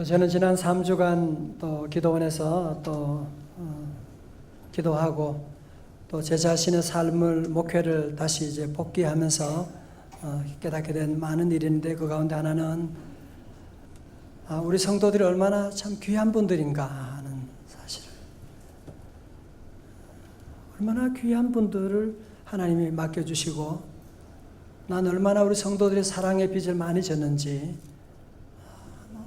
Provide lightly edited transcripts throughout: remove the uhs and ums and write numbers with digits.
저는 지난 3주간 또 기도원에서 기도하고 또 제 자신의 삶을 목회를 다시 이제 복귀하면서 깨닫게 된 많은 일인데, 그 가운데 하나는 우리 성도들이 얼마나 참 귀한 분들인가 하는 사실을, 얼마나 귀한 분들을 하나님이 맡겨주시고 난 얼마나 우리 성도들의 사랑의 빚을 많이 졌는지,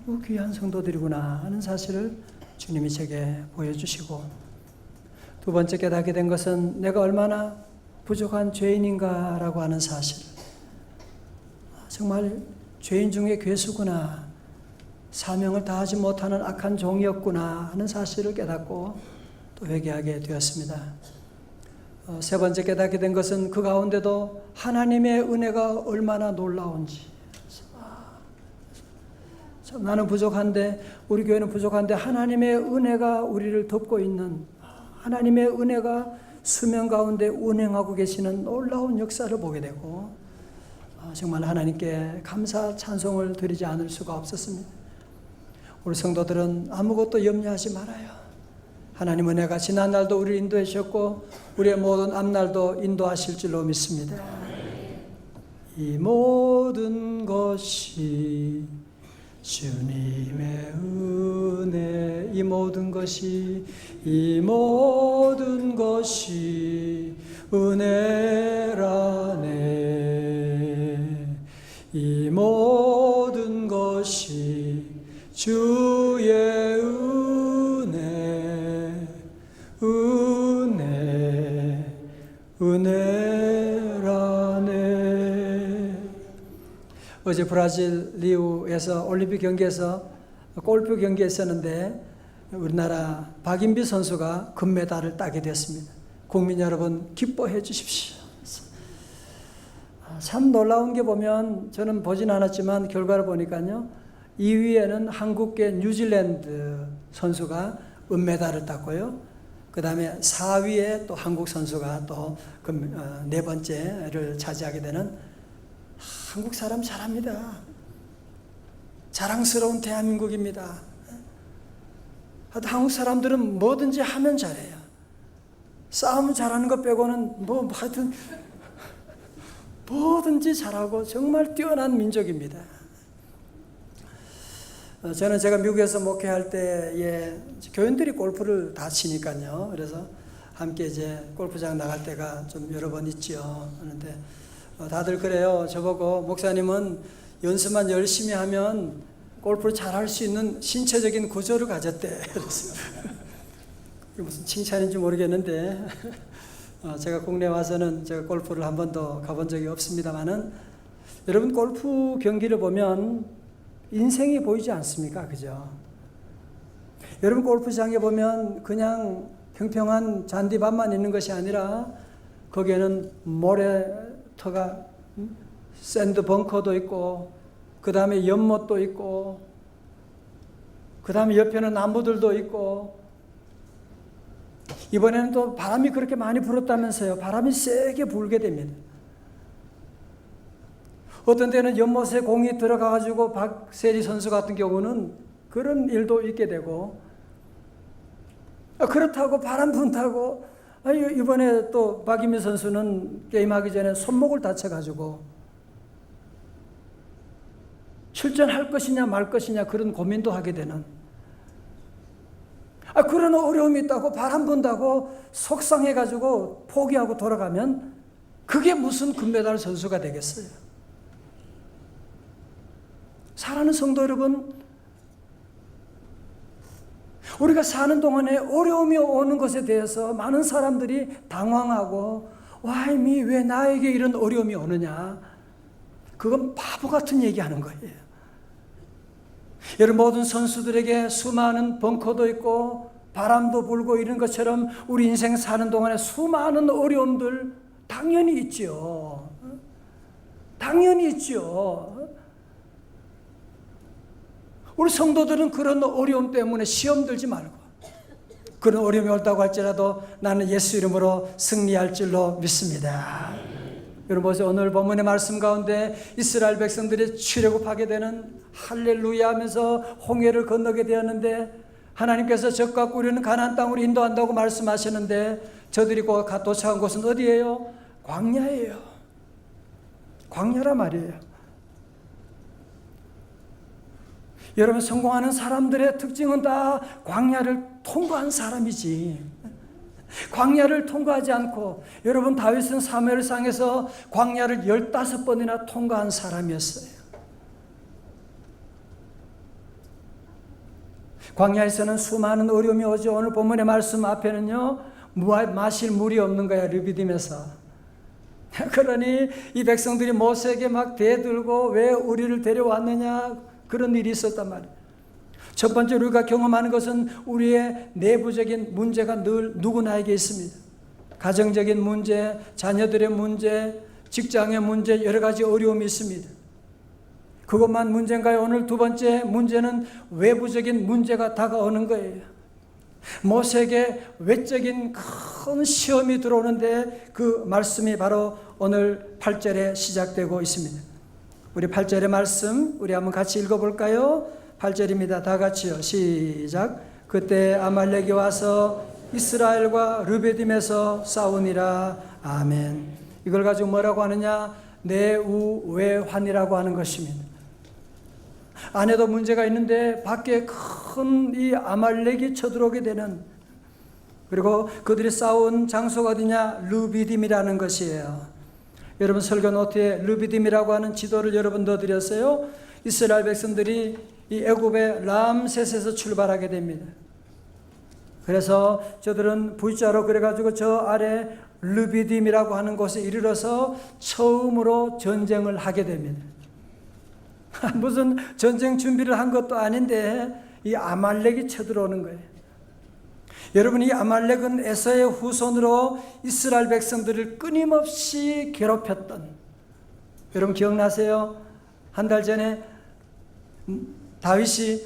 너무 귀한 성도들이구나 하는 사실을 주님이 제게 보여주시고, 두 번째 깨닫게 된 것은 내가 얼마나 부족한 죄인인가라고 하는 사실, 정말 죄인 중에 괴수구나, 사명을 다하지 못하는 악한 종이었구나 하는 사실을 깨닫고 또 회개하게 되었습니다. 세 번째 깨닫게 된 것은 그 가운데도 하나님의 은혜가 얼마나 놀라운지, 참 나는 부족한데, 우리 교회는 부족한데 하나님의 은혜가 우리를 덮고 있는, 하나님의 은혜가 수면 가운데 운행하고 계시는 놀라운 역사를 보게 되고, 정말 하나님께 감사 찬송을 드리지 않을 수가 없었습니다. 우리 성도들은 아무것도 염려하지 말아요. 하나님 은혜가 지난날도 우리를 인도해 주셨고 우리의 모든 앞날도 인도하실 줄로 믿습니다. 이 모든 것이 주님의 은혜, 이 모든 것이 은혜라네. 이 모든 것이 주의 은혜라네. 어제 브라질 리우에서 올림픽 경기에서 골프 경기했었는데 우리나라 박인비 선수가 금메달을 따게 됐습니다. 국민 여러분 기뻐해 주십시오. 참 놀라운 게 보면, 저는 보진 않았지만 결과를 보니까요, 2위에는 한국계 뉴질랜드 선수가 은메달을 땄고요, 그 다음에 4위에 또 한국 선수가 또 네 번째를 차지하게 되는, 한국 사람 잘합니다. 자랑스러운 대한민국입니다. 한국 사람들은 뭐든지 하면 잘해요. 싸움 잘하는 것 빼고는 하여튼 뭐든지 잘하고 정말 뛰어난 민족입니다. 저는 제가 미국에서 목회할 때에 교인들이 골프를 다 치니까요, 그래서 함께 이제 골프장 나갈 때가 좀 여러 번 있죠. 그런데 다들 그래요. 저보고 목사님은 연습만 열심히 하면 골프를 잘할 수 있는 신체적인 구조를 가졌대. 그래서 무슨 칭찬인지 모르겠는데 제가 국내 와서는 제가 골프를 한 번도 가본 적이 없습니다만은, 여러분 골프 경기를 보면 인생이 보이지 않습니까? 그죠? 여러분 골프장에 보면 그냥 평평한 잔디밭만 있는 것이 아니라 거기에는 모래터가, 샌드 벙커도 있고, 그 다음에 연못도 있고, 그 다음에 옆에는 나무들도 있고, 이번에는 또 바람이 그렇게 많이 불었다면서요. 바람이 세게 불게 됩니다. 어떤 때는 연못에 공이 들어가가지고 박세리 선수 같은 경우는 그런 일도 있게 되고, 그렇다고 바람 분다고, 이번에 또 박인비 선수는 게임하기 전에 손목을 다쳐가지고 출전할 것이냐 말 것이냐 그런 고민도 하게 되는, 그런 어려움이 있다고 바람 분다고 속상해가지고 포기하고 돌아가면 그게 무슨 금메달 선수가 되겠어요? 사랑하는 성도 여러분, 우리가 사는 동안에 어려움이 오는 것에 대해서 많은 사람들이 당황하고, Why me? 왜 나에게 이런 어려움이 오느냐? 그건 바보 같은 얘기하는 거예요. 여러분, 모든 선수들에게 수많은 벙커도 있고 바람도 불고 이런 것처럼 우리 인생 사는 동안에 수많은 어려움들 당연히 있죠. 당연히 있죠. 우리 성도들은 그런 어려움 때문에 시험 들지 말고, 그런 어려움이 올다고 할지라도 나는 예수 이름으로 승리할 줄로 믿습니다. 여러분 보세요. 오늘 본문의 말씀 가운데 이스라엘 백성들이 출애굽하게 되는 할렐루야 하면서 홍해를 건너게 되었는데 하나님께서 적과 꿀이는 가나안 땅으로 인도한다고 말씀하시는데 저들이 도착한 곳은 어디예요? 광야예요. 광야라 말이에요. 여러분 성공하는 사람들의 특징은 다 광야를 통과한 사람이지. 광야를 통과하지 않고 여러분 다윗은 사무엘상에서 광야를 15번이나 통과한 사람이었어요. 광야에서는 수많은 어려움이 오죠. 오늘 본문의 말씀 앞에는요 마실 물이 없는 거야. 르비딤에서. 그러니 이 백성들이 모세에게 막 대들고 왜 우리를 데려왔느냐 그런 일이 있었단 말이에요. 첫 번째 우리가 경험하는 것은 우리의 내부적인 문제가 늘 누구나에게 있습니다. 가정적인 문제, 자녀들의 문제, 직장의 문제, 여러 가지 어려움이 있습니다. 그것만 문제인가요? 오늘 두 번째 문제는 외부적인 문제가 다가오는 거예요. 모세에게 외적인 큰 시험이 들어오는데 그 말씀이 바로 오늘 8절에 시작되고 있습니다. 우리 8절의 말씀 우리 한번 같이 읽어볼까요? 8절입니다. 다 같이요. 시작. 그때 아말렉이 와서 이스라엘과 르베딤에서 싸우니라. 아멘. 이걸 가지고 뭐라고 하느냐? 내우외환이라고 하는 것입니다. 안에도 문제가 있는데 밖에 큰 이 아말렉이 쳐들어오게 되는, 그리고 그들이 싸운 장소가 어디냐? 르비딤이라는 것이에요. 여러분 설교 노트에 르비딤이라고 하는 지도를 여러분 넣어드렸어요. 이스라엘 백성들이 이 애굽의 람셋에서 출발하게 됩니다. 그래서 저들은 V자로 그래가지고 저 아래 르비딤이라고 하는 곳에 이르러서 처음으로 전쟁을 하게 됩니다. 무슨 전쟁 준비를 한 것도 아닌데 이 아말렉이 쳐들어오는 거예요. 여러분 이 아말렉은 에서의 후손으로 이스라엘 백성들을 끊임없이 괴롭혔던, 여러분 기억나세요? 한 달 전에 다윗이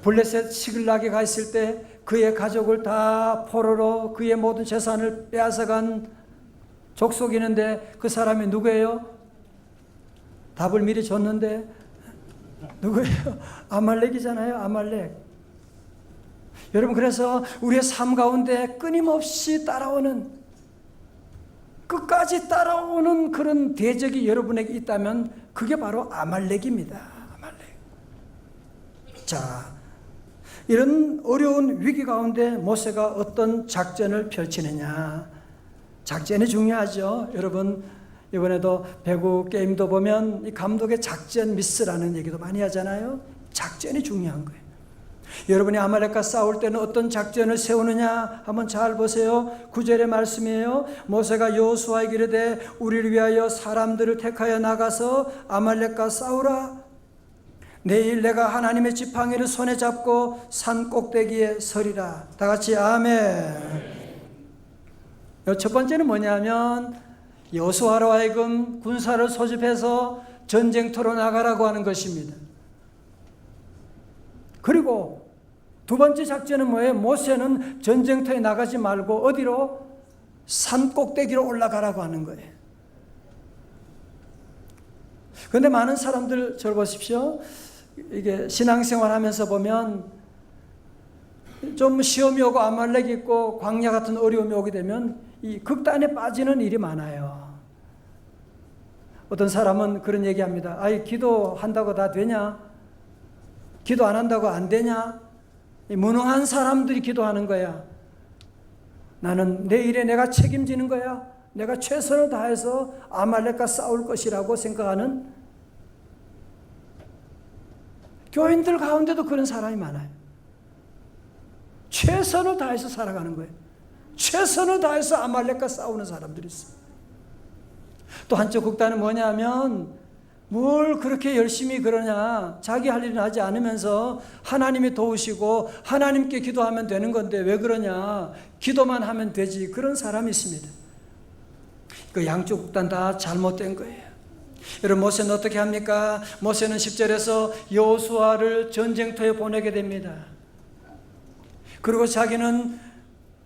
블레셋 시글락에 가 있을 때 그의 가족을 다 포로로 그의 모든 재산을 빼앗아간 족속이 있는데 그 사람이 누구예요? 답을 미리 줬는데 누구예요? 아말렉이잖아요. 아말렉. 여러분 그래서 우리의 삶 가운데 끊임없이 따라오는, 끝까지 따라오는 그런 대적이 여러분에게 있다면 그게 바로 아말렉입니다. 아말렉. 자, 이런 어려운 위기 가운데 모세가 어떤 작전을 펼치느냐. 작전이 중요하죠. 여러분 이번에도 배구 게임도 보면 이 감독의 작전 미스라는 얘기도 많이 하잖아요. 작전이 중요한 거예요. 여러분이 아말렉과 싸울 때는 어떤 작전을 세우느냐 한번 잘 보세요. 9절의 말씀이에요. 모세가 여호수아에게 이르되 우리를 위하여 사람들을 택하여 나가서 아말렉과 싸우라. 내일 내가 하나님의 지팡이를 손에 잡고 산 꼭대기에 서리라. 다 같이 아멘. 첫 번째는 뭐냐면 여호수아로 하여금 군사를 소집해서 전쟁터로 나가라고 하는 것입니다. 그리고 두 번째 작전은 뭐예요? 모세는 전쟁터에 나가지 말고 어디로? 산 꼭대기로 올라가라고 하는 거예요. 그런데 많은 사람들 저를 보십시오. 이게 신앙생활 하면서 보면 좀 시험이 오고 아말렉이 있고 광야 같은 어려움이 오게 되면 이 극단에 빠지는 일이 많아요. 어떤 사람은 그런 얘기합니다. 아이 기도한다고 다 되냐? 기도 안 한다고 안 되냐? 무능한 사람들이 기도하는 거야. 나는 내일에 내가 책임지는 거야. 내가 최선을 다해서 아말렉과 싸울 것이라고 생각하는 교인들 가운데도 그런 사람이 많아요. 최선을 다해서 살아가는 거예요. 최선을 다해서 아말렉과 싸우는 사람들이 있어요. 또 한쪽 극단은 뭐냐면 뭘 그렇게 열심히 그러냐. 자기 할 일은 하지 않으면서 하나님이 도우시고 하나님께 기도하면 되는 건데 왜 그러냐. 기도만 하면 되지. 그런 사람이 있습니다. 그 양쪽 극단 다 잘못된 거예요. 여러분 모세는 어떻게 합니까? 모세는 10절에서 여호수아를 전쟁터에 보내게 됩니다. 그리고 자기는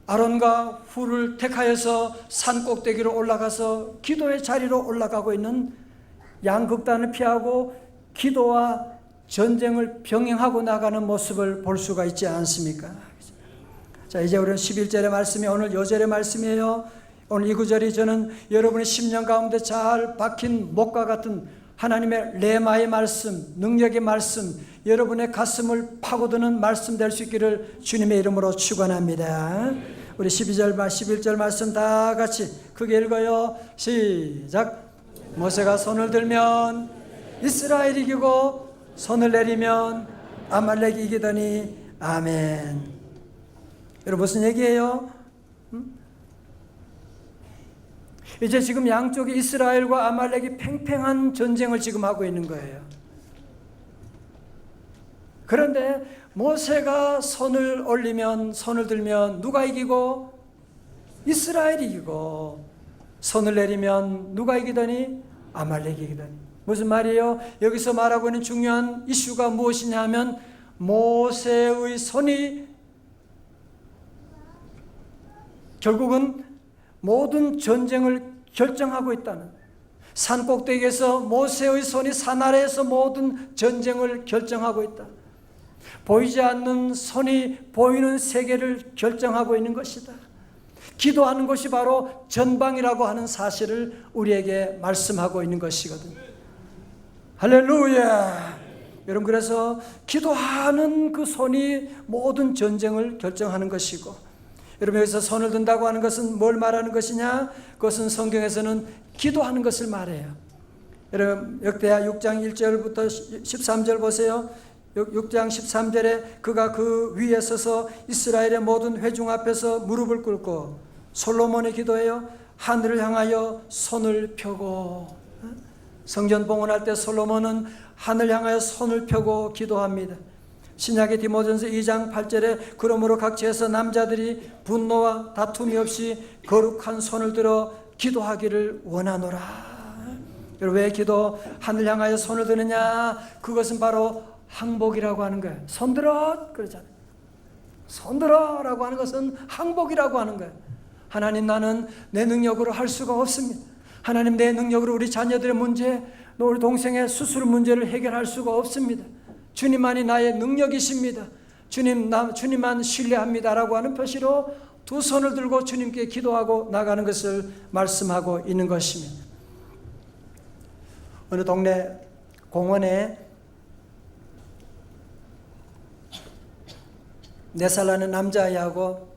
아론과 훌을 택하여서 산 꼭대기로 올라가서 기도의 자리로 올라가고 있는 양극단을 피하고 기도와 전쟁을 병행하고 나가는 모습을 볼 수가 있지 않습니까? 자, 이제 우리는 11절의 말씀이 오늘 요절의 말씀이에요. 오늘 이 구절이 저는 여러분의 심령 가운데 잘 박힌 목과 같은 하나님의 레마의 말씀, 능력의 말씀, 여러분의 가슴을 파고드는 말씀 될 수 있기를 주님의 이름으로 축원합니다. 우리 12절, 11절 말씀 다 같이 크게 읽어요. 시작. 모세가 손을 들면 이스라엘이 이기고 손을 내리면 아말렉이 이기더니. 아멘. 여러분 무슨 얘기예요? 이제 지금 양쪽이 이스라엘과 아말렉이 팽팽한 전쟁을 지금 하고 있는 거예요. 그런데 모세가 손을 올리면, 손을 들면 누가 이기고? 이스라엘이 이기고, 손을 내리면 누가 이기더니? 아말렉이 이기더니. 무슨 말이에요? 여기서 말하고 있는 중요한 이슈가 무엇이냐 하면 모세의 손이 결국은 모든 전쟁을 결정하고 있다는, 산 꼭대기에서 모세의 손이 산 아래에서 모든 전쟁을 결정하고 있다. 보이지 않는 손이 보이는 세계를 결정하고 있는 것이다. 기도하는 것이 바로 전방이라고 하는 사실을 우리에게 말씀하고 있는 것이거든요. 할렐루야. 여러분, 그래서 기도하는 그 손이 모든 전쟁을 결정하는 것이고, 여러분 여기서 손을 든다고 하는 것은 뭘 말하는 것이냐? 그것은 성경에서는 기도하는 것을 말해요. 여러분 역대하 6장 1절부터 13절 보세요. 6장 13절에 그가 그 위에 서서 이스라엘의 모든 회중 앞에서 무릎을 꿇고, 솔로몬의 기도예요. 하늘을 향하여 손을 펴고, 성전 봉헌할 때 솔로몬은 하늘 향하여 손을 펴고 기도합니다. 신약의 디모전서 2장 8절에 그러므로 각지에서 남자들이 분노와 다툼이 없이 거룩한 손을 들어 기도하기를 원하노라. 여러분 왜 기도 하늘 향하여 손을 드느냐? 그것은 바로 항복이라고 하는 거예요. 손들어 그러잖아요. 손들어라고 하는 것은 항복이라고 하는 거예요. 하나님, 나는 내 능력으로 할 수가 없습니다. 하나님, 내 능력으로 우리 자녀들의 문제, 우리 동생의 수술 문제를 해결할 수가 없습니다. 주님만이 나의 능력이십니다. 주님만 신뢰합니다라고 하는 표시로 두 손을 들고 주님께 기도하고 나가는 것을 말씀하고 있는 것입니다. 어느 동네 공원에 4살 나는 남자아이하고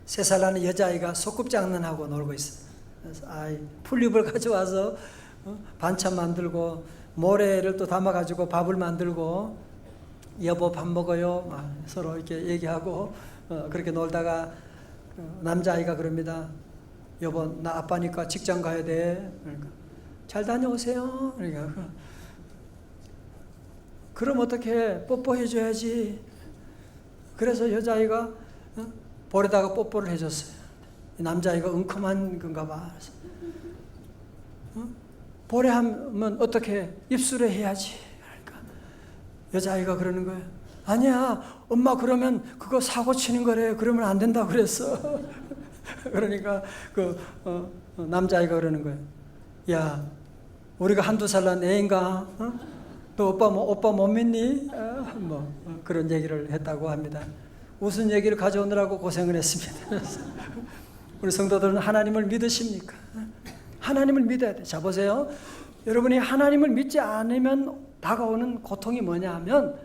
3살 나는 여자아이가 소꿉장난하고 놀고 있어요. 그래서 풀잎을 가져와서 반찬 만들고 모래를 또 담아가지고 밥을 만들고, 여보 밥 먹어요 서로 이렇게 얘기하고 그렇게 놀다가 남자아이가 그럽니다. 여보, 나 아빠니까 직장 가야 돼. 그러니까 잘 다녀오세요. 그러니까 그럼 어떻게 뽀뽀해 줘야지. 그래서 여자아이가 볼에다가 뽀뽀를 해줬어요. 남자아이가 웅큼한 건가 봐. 볼에 하면 어떻게 입술에 해야지. 그러니까 여자아이가 그러는 거예요. 아니야, 엄마 그러면 그거 사고 치는 거래. 그러면 안 된다고 그랬어. 그러니까 남자아이가 그러는 거예요. 야, 우리가 한두 살 난 애인가? 너 오빠 못 믿니? 그런 얘기를 했다고 합니다. 무슨 얘기를 가져오느라고 고생을 했습니다. 우리 성도들은 하나님을 믿으십니까? 하나님을 믿어야 돼. 자, 보세요. 여러분이 하나님을 믿지 않으면 다가오는 고통이 뭐냐 하면,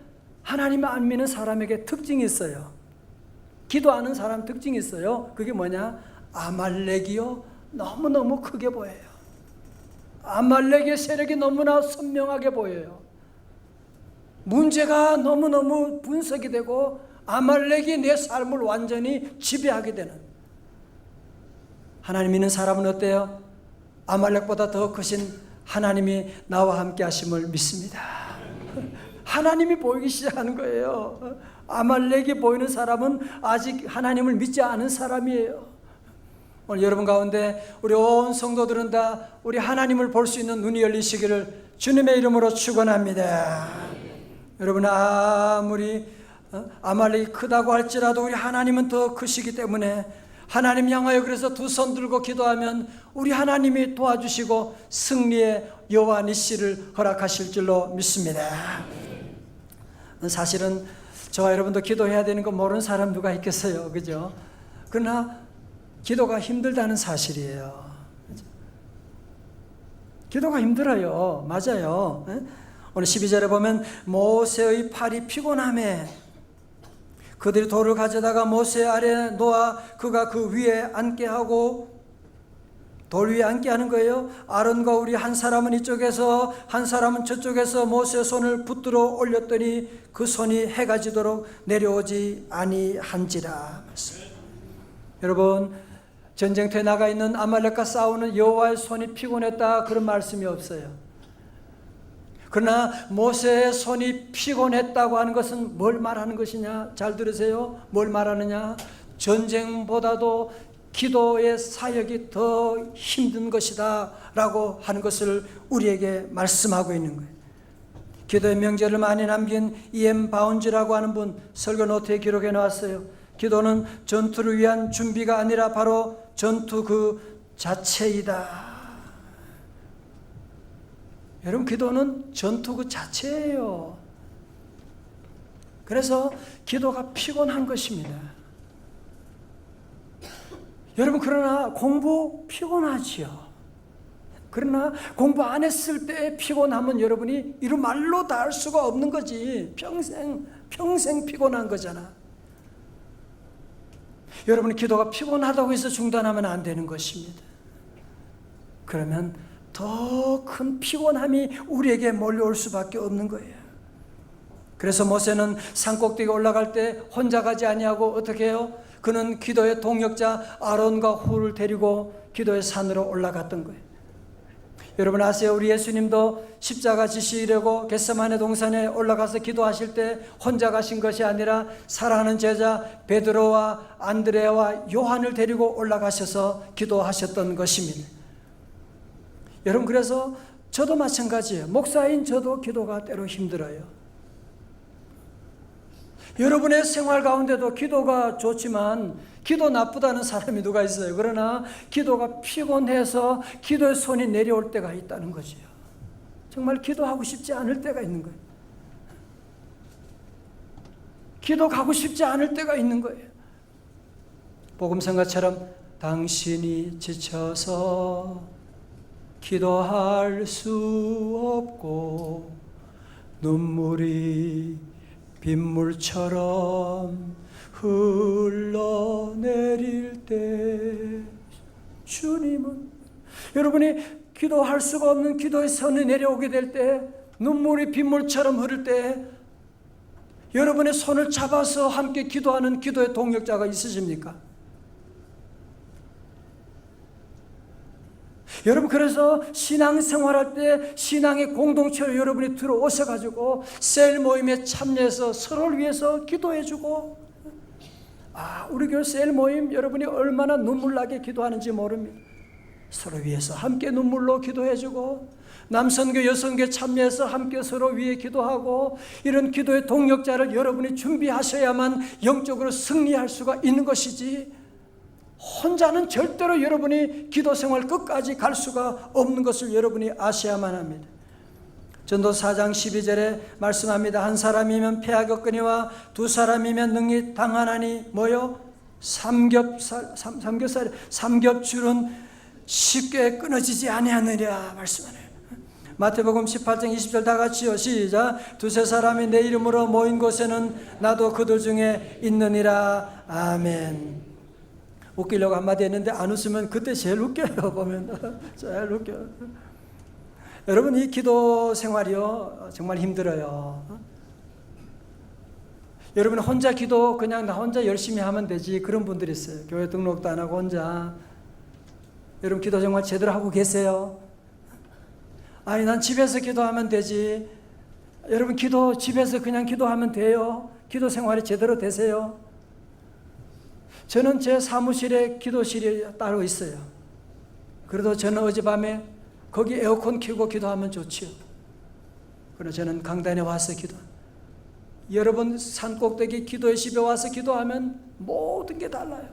하나님을 안 믿는 사람에게 특징이 있어요. 기도하는 사람 특징이 있어요. 그게 뭐냐? 아말렉이요, 너무너무 크게 보여요. 아말렉의 세력이 너무나 선명하게 보여요. 문제가 너무너무 분석이 되고 아말렉이 내 삶을 완전히 지배하게 되는. 하나님 믿는 사람은 어때요? 아말렉보다 더 크신 하나님이 나와 함께 하심을 믿습니다. 하나님이 보이기 시작하는 거예요. 아말렉이 보이는 사람은 아직 하나님을 믿지 않은 사람이에요. 오늘 여러분 가운데 우리 온 성도들은 다 우리 하나님을 볼 수 있는 눈이 열리시기를 주님의 이름으로 축원합니다. 여러분, 아무리 아말렉이 크다고 할지라도 우리 하나님은 더 크시기 때문에 하나님 향하여 그래서 두 손 들고 기도하면 우리 하나님이 도와주시고 승리의 여호와 니시를 허락하실 줄로 믿습니다. 사실은 저와 여러분도 기도해야 되는 거 모르는 사람 누가 있겠어요, 그죠? 그러나 기도가 힘들다는 사실이에요. 기도가 힘들어요. 맞아요. 오늘 12절에 보면 모세의 팔이 피곤함에 그들이 돌을 가져다가 모세 아래에 놓아 그가 그 위에 앉게 하고, 돌 위에 앉게 하는 거예요. 아론과 우리 한 사람은 이쪽에서 한 사람은 저쪽에서 모세의 손을 붙들어 올렸더니 그 손이 해가 지도록 내려오지 아니한지라. 여러분, 전쟁터에 나가 있는 아말렉과 싸우는 여호와의 손이 피곤했다 그런 말씀이 없어요. 그러나 모세의 손이 피곤했다고 하는 것은 뭘 말하는 것이냐? 잘 들으세요. 뭘 말하느냐? 전쟁보다도 기도의 사역이 더 힘든 것이다 라고 하는 것을 우리에게 말씀하고 있는 거예요. 기도의 명제를 많이 남긴 E.M. 바운즈라고 하는 분 설교 노트에 기록해 놓았어요. 기도는 전투를 위한 준비가 아니라 바로 전투 그 자체이다. 여러분, 기도는 전투 그 자체예요. 그래서 기도가 피곤한 것입니다. 여러분, 그러나 공부 피곤하지요. 그러나 공부 안 했을 때의 피곤함은 여러분이 이루 말로 다 할 수가 없는 거지. 평생 피곤한 거잖아. 여러분이 기도가 피곤하다고 해서 중단하면 안 되는 것입니다. 그러면 더 큰 피곤함이 우리에게 몰려올 수밖에 없는 거예요. 그래서 모세는 산꼭대기에 올라갈 때 혼자 가지 아니하고 어떻게 해요? 그는 기도의 동역자 아론과 훌을 데리고 기도의 산으로 올라갔던 거예요. 여러분 아세요? 우리 예수님도 십자가 지시려고 겟세마네 동산에 올라가서 기도하실 때 혼자 가신 것이 아니라 사랑하는 제자 베드로와 안드레와 요한을 데리고 올라가셔서 기도하셨던 것입니다. 여러분, 그래서 저도 마찬가지예요. 목사인 저도 기도가 때로 힘들어요. 여러분의 생활 가운데도 기도가 좋지만 기도 나쁘다는 사람이 누가 있어요? 그러나 기도가 피곤해서 기도의 손이 내려올 때가 있다는 거지요. 정말 기도하고 싶지 않을 때가 있는 거예요. 기도 가고 싶지 않을 때가 있는 거예요. 복음성가처럼 당신이 지쳐서 기도할 수 없고 눈물이 빗물처럼 흘러내릴 때 주님은, 여러분이 기도할 수가 없는 기도의 선이 내려오게 될 때, 눈물이 빗물처럼 흐를 때 여러분의 손을 잡아서 함께 기도하는 기도의 동역자가 있으십니까? 여러분, 그래서 신앙생활할 때 신앙의 공동체로 여러분이 들어오셔가지고 셀 모임에 참여해서 서로를 위해서 기도해주고, 우리 교회 셀 모임 여러분이 얼마나 눈물나게 기도하는지 모릅니다. 서로 위해서 함께 눈물로 기도해주고, 남선교 여선교 참여해서 함께 서로 위해 기도하고, 이런 기도의 동역자를 여러분이 준비하셔야만 영적으로 승리할 수가 있는 것이지, 혼자는 절대로 여러분이 기도 생활 끝까지 갈 수가 없는 것을 여러분이 아셔야만 합니다. 전도 4장 12절에 말씀합니다. 한 사람이면 패하겠거니와 두 사람이면 능히 당하나니 뭐요? 삼겹줄은 쉽게 끊어지지 아니하느냐 말씀하네요. 마태복음 18장 20절 다 같이요. 시작. 두세 사람이 내 이름으로 모인 곳에는 나도 그들 중에 있느니라. 아멘. 웃기려고 한마디 했는데 안 웃으면 그때 제일 웃겨요. 보면 제일 웃겨요. 여러분, 이 기도 생활이요 정말 힘들어요. 여러분 혼자 기도 그냥 나 혼자 열심히 하면 되지, 그런 분들이 있어요. 교회 등록도 안 하고 혼자. 여러분 기도 정말 제대로 하고 계세요? 아니 난 집에서 기도하면 되지. 여러분 기도 집에서 그냥 기도하면 돼요? 기도 생활이 제대로 되세요? 저는 제 사무실에 기도실이 따로 있어요. 그래도 저는 어젯밤에 거기 에어컨 켜고 기도하면 좋지요. 그러나 저는 강단에 와서 여러분 산꼭대기 기도의 집에 와서 기도하면 모든 게 달라요.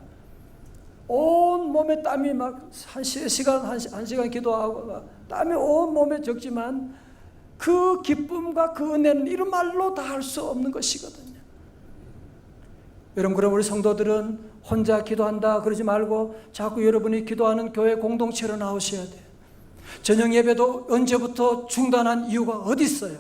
온 몸에 땀이 막 한 시간 기도하고 막 땀이 온 몸에 적지만 그 기쁨과 그 은혜는 이런 말로 다 할 수 없는 것이거든요. 여러분, 그럼 우리 성도들은 혼자 기도한다 그러지 말고 자꾸 여러분이 기도하는 교회 공동체로 나오셔야 돼요. 저녁 예배도 언제부터 중단한 이유가 어디 있어요?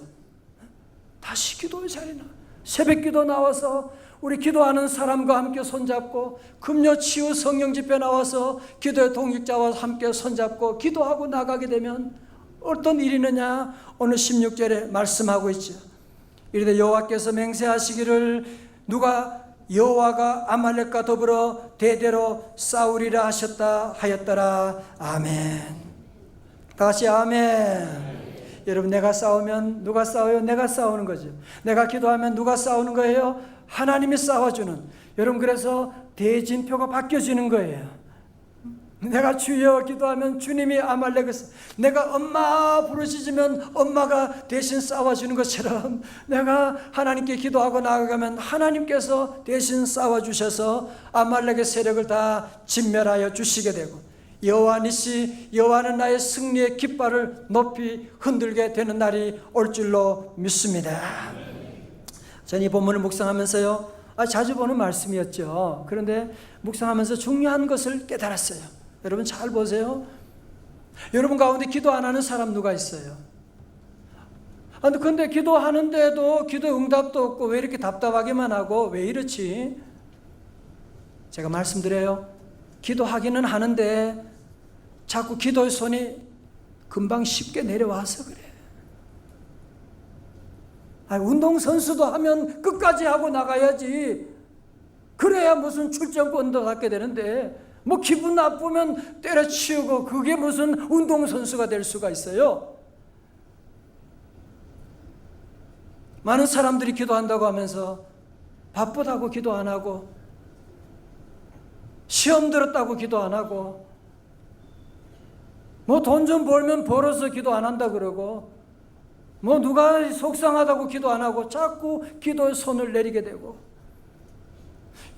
다시 기도의 자리에 나와. 새벽 기도 나와서 우리 기도하는 사람과 함께 손잡고, 금요 치유 성령 집회 나와서 기도의 동역자와 함께 손잡고 기도하고 나가게 되면 어떤 일이 있느냐? 오늘 16절에 말씀하고 있죠. 이르되 여호와께서 맹세하시기를 누가 여호와가 아말렉과 더불어 대대로 싸우리라 하셨다 하였더라. 아멘. 다 같이 아멘. 여러분, 내가 싸우면 누가 싸워요? 내가 싸우는 거죠. 내가 기도하면 누가 싸우는 거예요? 하나님이 싸워주는. 여러분, 그래서 대진표가 바뀌어지는 거예요. 내가 주여 기도하면 주님이 아말렉을, 내가 엄마 부르짖으면 엄마가 대신 싸워주는 것처럼 내가 하나님께 기도하고 나아가면 하나님께서 대신 싸워주셔서 아말렉의 세력을 다 진멸하여 주시게 되고, 여호와 니시, 여호와는 나의 승리의 깃발을 높이 흔들게 되는 날이 올 줄로 믿습니다. 저는 이 본문을 묵상하면서요, 자주 보는 말씀이었죠. 그런데 묵상하면서 중요한 것을 깨달았어요. 여러분 잘 보세요. 여러분 가운데 기도 안 하는 사람 누가 있어요? 근데 기도하는데도 기도 응답도 없고 왜 이렇게 답답하기만 하고 왜 이렇지? 제가 말씀드려요. 기도하기는 하는데 자꾸 기도의 손이 금방 쉽게 내려와서 그래. 운동선수도 하면 끝까지 하고 나가야지. 그래야 무슨 출전권도 갖게 되는데 뭐 기분 나쁘면 때려치우고 그게 무슨 운동선수가 될 수가 있어요. 많은 사람들이 기도한다고 하면서 바쁘다고 기도 안 하고, 시험 들었다고 기도 안 하고, 뭐 돈 좀 벌면 벌어서 기도 안 한다 그러고, 뭐 누가 속상하다고 기도 안 하고 자꾸 기도에 손을 내리게 되고.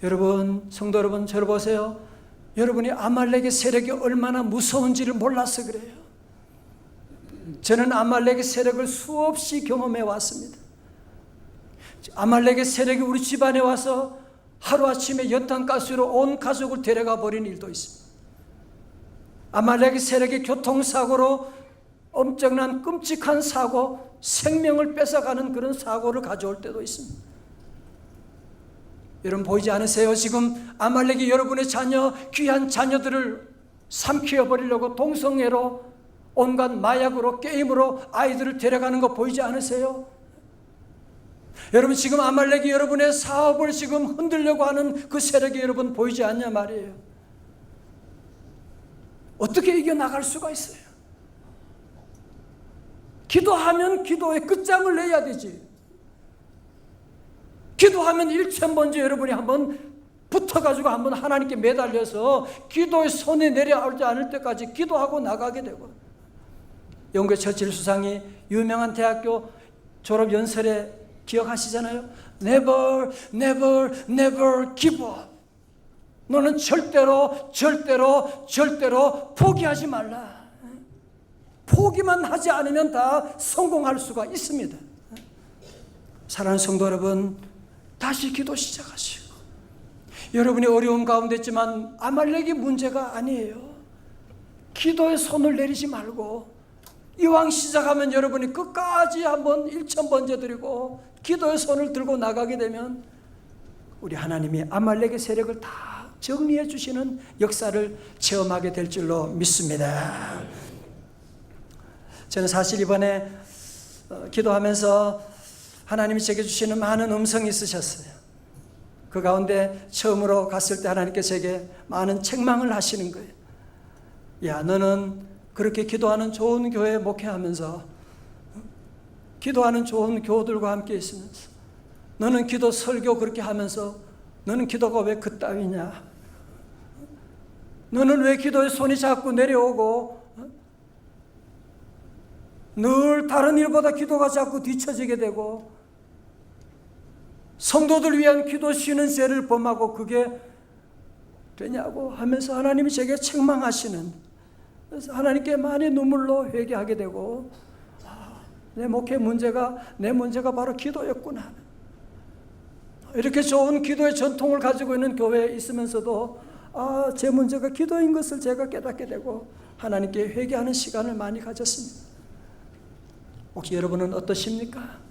여러분, 성도 여러분, 저를 보세요. 여러분이 아말렉의 세력이 얼마나 무서운지를 몰라서 그래요. 저는 아말렉의 세력을 수없이 경험해 왔습니다. 아말렉의 세력이 우리 집안에 와서 하루아침에 연탄가스로 온 가족을 데려가 버린 일도 있습니다. 아말렉의 세력의 교통사고로 엄청난 끔찍한 사고, 생명을 뺏어가는 그런 사고를 가져올 때도 있습니다. 여러분 보이지 않으세요? 지금 아말렉이 여러분의 자녀, 귀한 자녀들을 삼키어 버리려고 동성애로, 온갖 마약으로, 게임으로 아이들을 데려가는 거 보이지 않으세요? 여러분 지금 아말렉이 여러분의 사업을 지금 흔들려고 하는 그 세력이 여러분 보이지 않냐 말이에요. 어떻게 이겨나갈 수가 있어요? 기도하면 기도의 끝장을 내야 되지. 기도하면 일천 번째 여러분이 한번 붙어가지고 한번 하나님께 매달려서 기도의 손에 내려오지 않을 때까지 기도하고 나가게 되고. 영국의 처칠 수상이 유명한 대학교 졸업 연설에 기억하시잖아요. Never, never, never give up. 너는 절대로, 절대로, 절대로 포기하지 말라. 포기만 하지 않으면 다 성공할 수가 있습니다. 사랑하는 성도 여러분, 다시 기도 시작하시고, 여러분이 어려움 가운데 있지만 아말렉이 문제가 아니에요. 기도에 손을 내리지 말고 이왕 시작하면 여러분이 끝까지 한번 1000번째 드리고 기도의 손을 들고 나가게 되면 우리 하나님이 아말렉의 세력을 다 정리해 주시는 역사를 체험하게 될 줄로 믿습니다. 저는 사실 이번에 기도하면서 하나님이 제게 주시는 많은 음성이 있으셨어요. 그 가운데 처음으로 갔을 때 하나님께서 제게 많은 책망을 하시는 거예요. 야, 너는 그렇게 기도하는 좋은 교회에 목회하면서, 기도하는 좋은 교우들과 함께 있으면서, 너는 기도 설교 그렇게 하면서 너는 기도가 왜 그따위냐? 너는 왜 기도에 손이 자꾸 내려오고 늘 다른 일보다 기도가 자꾸 뒤처지게 되고 성도들 위한 기도 쉬는 죄를 범하고 그게 되냐고 하면서 하나님이 제게 책망하시는, 그래서 하나님께 많이 눈물로 회개하게 되고, 내 목회 문제가, 내 문제가 바로 기도였구나. 이렇게 좋은 기도의 전통을 가지고 있는 교회에 있으면서도 제 문제가 기도인 것을 제가 깨닫게 되고 하나님께 회개하는 시간을 많이 가졌습니다. 혹시 여러분은 어떠십니까?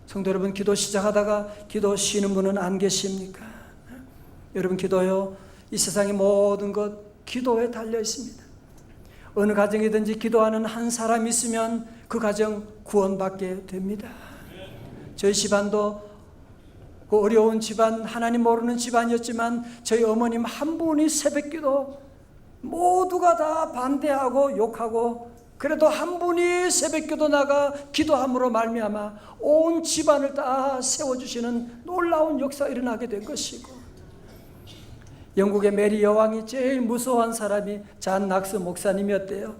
성도 여러분, 기도 시작하다가 기도 쉬는 분은 안 계십니까? 여러분, 기도요, 이 세상의 모든 것 기도에 달려 있습니다. 어느 가정이든지 기도하는 한 사람이 있으면 그 가정 구원받게 됩니다. 저희 집안도 그 어려운 집안, 하나님 모르는 집안이었지만 저희 어머님 한 분이 새벽기도 모두가 다 반대하고 욕하고, 그래도 한 분이 새벽기도 나가 기도함으로 말미암아 온 집안을 다 세워주시는 놀라운 역사가 일어나게 된 것이고, 영국의 메리 여왕이 제일 무서워한 사람이 잔 낙스 목사님이었대요.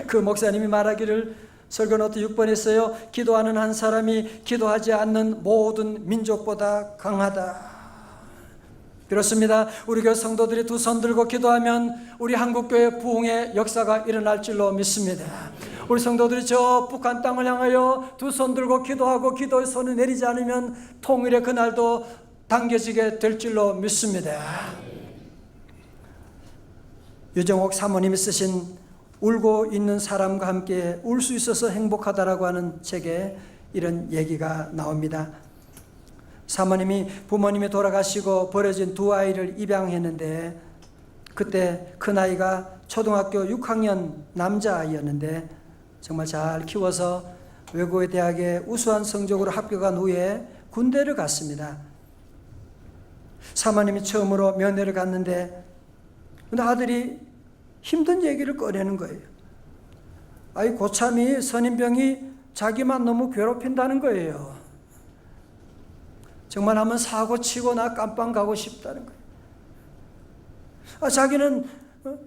그 목사님이 말하기를, 설교노트 6번에 있어요. 기도하는 한 사람이 기도하지 않는 모든 민족보다 강하다. 그렇습니다. 우리 교회 성도들이 두 손 들고 기도하면 우리 한국교회 부흥의 역사가 일어날 줄로 믿습니다. 우리 성도들이 저 북한 땅을 향하여 두 손 들고 기도하고 기도의 손을 내리지 않으면 통일의 그날도 당겨지게 될 줄로 믿습니다. 유정옥 사모님이 쓰신 울고 있는 사람과 함께 울 수 있어서 행복하다라고 하는 책에 이런 얘기가 나옵니다. 사모님이 부모님이 돌아가시고 버려진 두 아이를 입양했는데, 그때 큰아이가 초등학교 6학년 남자아이였는데 정말 잘 키워서 외국의 대학에 우수한 성적으로 합격한 후에 군대를 갔습니다. 사모님이 처음으로 면회를 갔는데, 근데 아들이 힘든 얘기를 꺼내는 거예요. 아이 고참이 선임병이 자기만 너무 괴롭힌다는 거예요. 정말 한번 사고 치고 나 깜빵 가고 싶다는 거예요. 자기는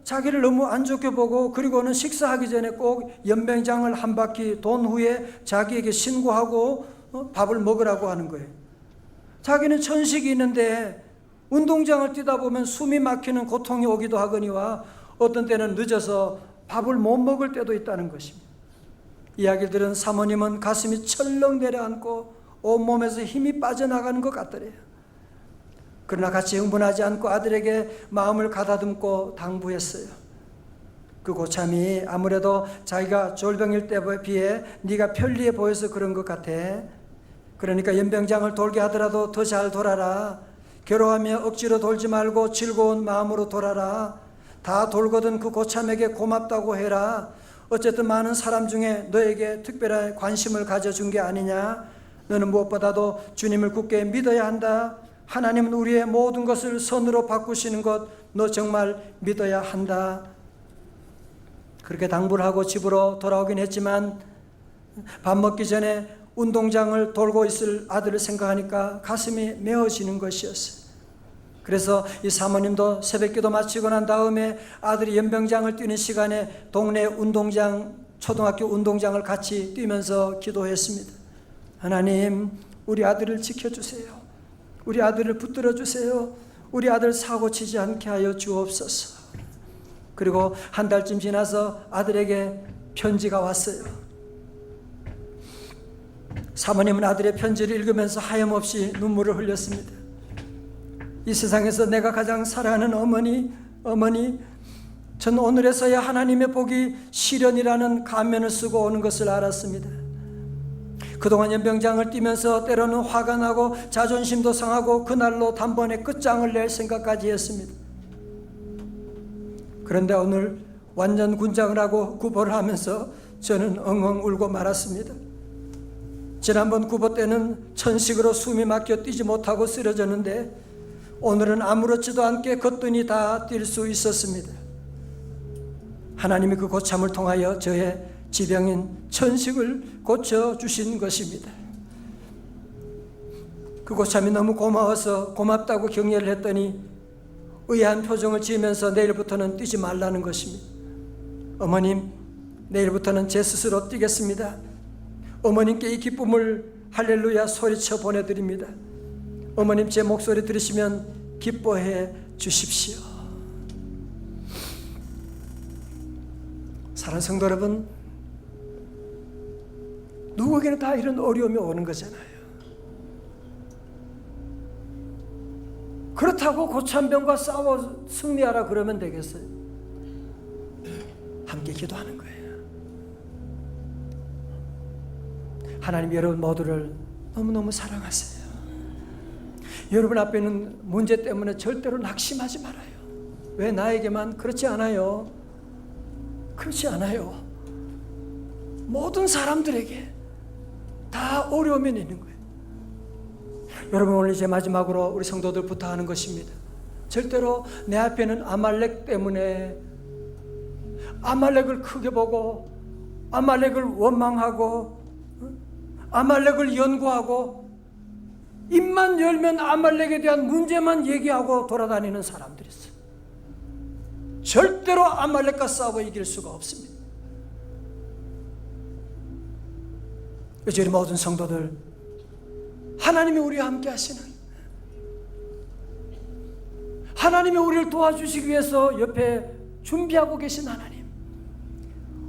자기를 너무 안 좋게 보고, 그리고는 식사하기 전에 꼭 연병장을 한 바퀴 돈 후에 자기에게 신고하고 밥을 먹으라고 하는 거예요. 자기는 천식이 있는데 운동장을 뛰다 보면 숨이 막히는 고통이 오기도 하거니와 어떤 때는 늦어서 밥을 못 먹을 때도 있다는 것입니다. 이야기를 들은 사모님은 가슴이 철렁 내려앉고 온몸에서 힘이 빠져나가는 것 같더래요. 그러나 같이 흥분하지 않고 아들에게 마음을 가다듬고 당부했어요. 그 고참이 아무래도 자기가 졸병일 때에 비해 네가 편리해 보여서 그런 것 같아. 그러니까 연병장을 돌게 하더라도 더 잘 돌아라. 괴로워하며 억지로 돌지 말고 즐거운 마음으로 돌아라. 다 돌거든 그 고참에게 고맙다고 해라. 어쨌든 많은 사람 중에 너에게 특별한 관심을 가져준 게 아니냐. 너는 무엇보다도 주님을 굳게 믿어야 한다. 하나님은 우리의 모든 것을 선으로 바꾸시는 것 너 정말 믿어야 한다. 그렇게 당부를 하고 집으로 돌아오긴 했지만 밥 먹기 전에 운동장을 돌고 있을 아들을 생각하니까 가슴이 메어지는 것이었어요. 그래서 이 사모님도 새벽기도 마치고 난 다음에 아들이 연병장을 뛰는 시간에 동네 운동장, 초등학교 운동장을 같이 뛰면서 기도했습니다. 하나님, 우리 아들을 지켜주세요. 우리 아들을 붙들어 주세요. 우리 아들 사고 치지 않게 하여 주옵소서. 그리고 한 달쯤 지나서 아들에게 편지가 왔어요. 사모님은 아들의 편지를 읽으면서 하염없이 눈물을 흘렸습니다. 이 세상에서 내가 가장 사랑하는 어머니, 전 오늘에서야 하나님의 복이 시련이라는 가면을 쓰고 오는 것을 알았습니다. 그동안 연병장을 뛰면서 때로는 화가 나고 자존심도 상하고 그날로 단번에 끝장을 낼 생각까지 했습니다. 그런데 오늘 완전 군장을 하고 구보를 하면서 저는 엉엉 울고 말았습니다. 지난번 구보 때는 천식으로 숨이 막혀 뛰지 못하고 쓰러졌는데 오늘은 아무렇지도 않게 거뜬히 다 뛸 수 있었습니다. 하나님이 그 고참을 통하여 저의 지병인 천식을 고쳐주신 것입니다. 그 고참이 너무 고마워서 고맙다고 격려를 했더니 의아한 표정을 지으면서 내일부터는 뛰지 말라는 것입니다. 어머님, 내일부터는 제 스스로 뛰겠습니다. 어머님께 이 기쁨을 할렐루야 소리쳐 보내드립니다. 어머님 제 목소리 들으시면 기뻐해 주십시오. 사랑하는 성도 여러분, 누구에게는 다 이런 어려움이 오는 거잖아요. 그렇다고 고참병과 싸워 승리하라 그러면 되겠어요? 함께 기도하는 거예요. 하나님, 여러분 모두를 너무너무 사랑하세요. 여러분 앞에 있는 문제 때문에 절대로 낙심하지 말아요. 왜 나에게만? 그렇지 않아요. 그렇지 않아요. 모든 사람들에게 다 어려움이 있는 거예요. 여러분, 오늘 이제 마지막으로 우리 성도들 부탁하는 것입니다. 절대로 내 앞에는 아말렉 때문에 아말렉을 크게 보고 아말렉을 원망하고 아말렉을 연구하고 입만 열면 아말렉에 대한 문제만 얘기하고 돌아다니는 사람들이 있어요. 절대로 아말렉과 싸워 이길 수가 없습니다. 이제 우리 모든 성도들, 하나님이 우리와 함께 하시는, 하나님이 우리를 도와주시기 위해서 옆에 준비하고 계신 하나님,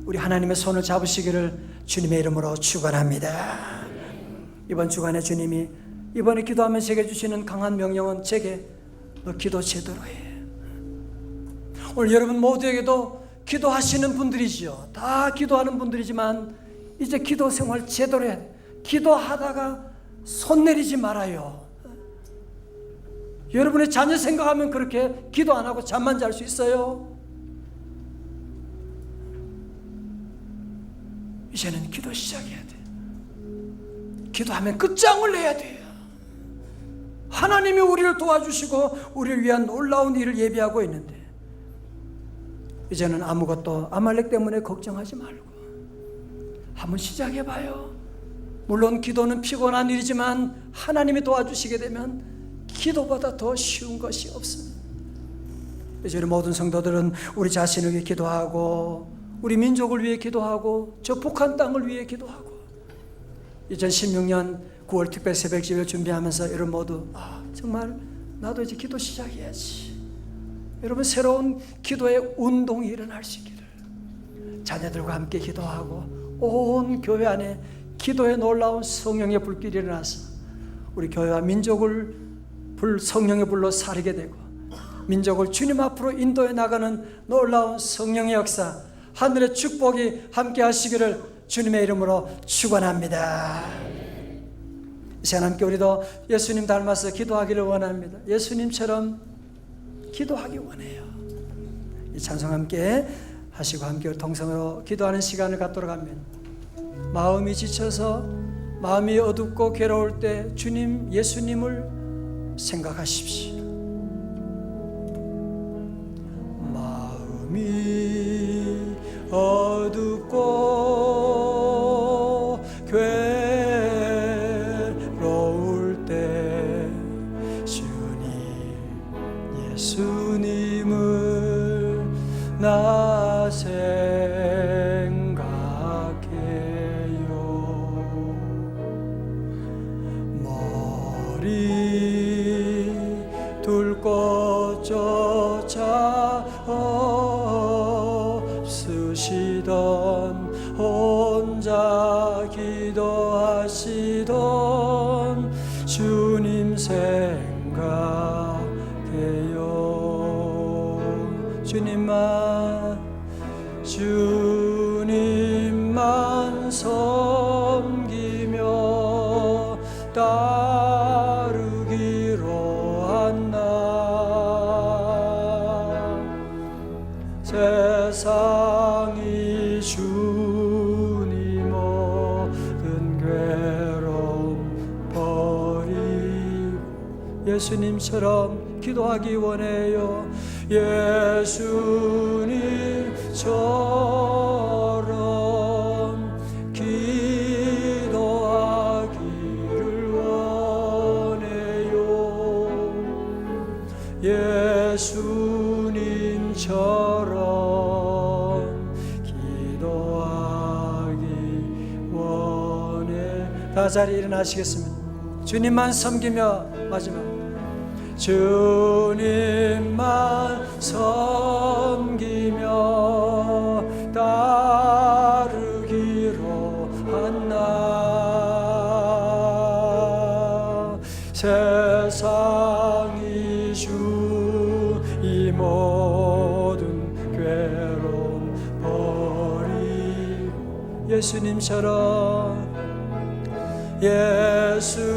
우리 하나님의 손을 잡으시기를 주님의 이름으로 축원합니다. 이번 주간에 주님이 이번에 기도하면 제게 주시는 강한 명령은 제게 너 기도 제대로 해. 오늘 여러분 모두에게도 기도하시는 분들이지요. 다 기도하는 분들이지만 이제 기도 생활 제대로 해야 돼. 기도하다가 손 내리지 말아요. 여러분의 자녀 생각하면 그렇게 기도 안 하고 잠만 잘 수 있어요? 이제는 기도 시작해야 돼. 기도하면 끝장을 내야 돼요. 하나님이 우리를 도와주시고 우리를 위한 놀라운 일을 예비하고 있는데 이제는 아무것도 아말렉 때문에 걱정하지 말고 한번 시작해봐요. 물론 기도는 피곤한 일이지만 하나님이 도와주시게 되면 기도보다 더 쉬운 것이 없습니다. 이제 우리 모든 성도들은 우리 자신을 위해 기도하고 우리 민족을 위해 기도하고 저 북한 땅을 위해 기도하고 2016년 9월 특별 새벽 예배를 준비하면서 여러분 모두 정말 나도 이제 기도 시작해야지. 여러분 새로운 기도의 운동이 일어날 수 있기를 자녀들과 함께 기도하고 온 교회 안에 기도의 놀라운 성령의 불길이 일어나서 우리 교회와 민족을 성령의 불로 사르게 되고 민족을 주님 앞으로 인도해 나가는 놀라운 성령의 역사, 하늘의 축복이 함께 하시기를 주님의 이름으로 축원합니다. 이 시간 함께 우리도 예수님 닮아서 기도하기를 원합니다. 예수님처럼 기도하기 원해요. 이 찬송 함께 하시고 함께 동성으로 기도하는 시간을 갖도록 합니다. 마음이 지쳐서 마음이 어둡고 괴로울 때 주님 예수님을 생각하십시오. 마음이 어둡고 괴로울 때 주님 예수님을 나 둘 곳조차 없으시던 혼자 기도하시던 주님 생각해요. 주님만 섬기며 따르기로 한 날 세상이 주님 모든 괴로움 버리고 예수님처럼 기도하기 원해요. 예수님처럼 기도하기를 원해요. 예수님처럼 기도하기 원해. 다 자리에 일어나시겠습니다. 주님만 섬기며 마지막 주님만 섬기며 따르기로 한나. 세상이 주 이 모든 괴로움 버리고 예수님처럼 예수님처럼